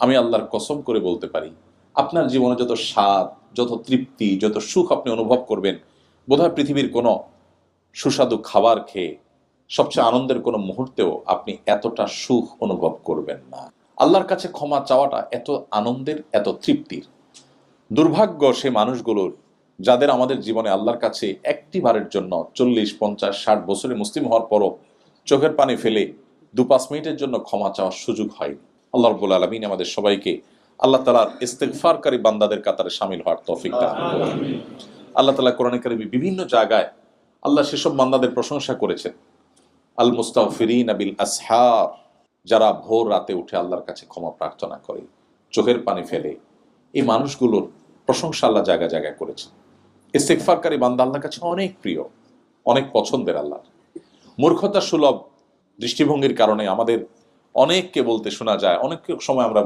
আমি আল্লাহর কসম করে বলতে পারি, আপনার জীবনে যত স্বাদ, যত তৃপ্তি, যত সুখ আপনি অনুভব করবেন, বোধহয় পৃথিবীর কোনো সুস্বাদু খাবার খেয়ে সবচেয়ে আনন্দের কোনো মুহূর্তেও আপনি এতটা সুখ অনুভব করবেন না। আল্লাহর কাছে ক্ষমা চাওয়াটা এত আনন্দের, এত তৃপ্তির। দুর্ভাগ্য সে মানুষগুলোর যাদের আমাদের জীবনে আল্লাহর কাছে একটি বারের জন্য 40, 50, 60 বছরে মুসলিম হওয়ার পরও চোখের পানি ফেলে 2-5 মিনিটের জন্য ক্ষমা চাওয়ার সুযোগ হয়নি। আল্লাহ রাব্বুল আলামিন আমাদের সবাইকে আল্লাহ তাআলার ইস্তিগফারকারী বান্দাদের কাতারে শামিল হওয়ার তৌফিক দান করুন। আল্লাহ তাআলা কোরআনে কারিমে বিভিন্ন জায়গায় আল্লাহ সেসব বান্দাদের প্রশংসা করেছেন, আল মুস্তাগফিরিনা বিল আসহার, যারা ভোর রাতে উঠে আল্লাহর কাছে ক্ষমা প্রার্থনা করে, চোখের পানি ফেলে। এই মানুষগুলোর প্রশংসা আল্লাহ জায়গায় জায়গায় করেছেন। ইস্তিগফারকারী বান্দা আল্লাহর কাছে অনেক প্রিয়, অনেক পছন্দের। আল্লাহর মূর্খতা সুলভ দৃষ্টিভঙ্গির কারণে আমাদের অনেককে বলতে শোনা যায়, অনেক সময় আমরা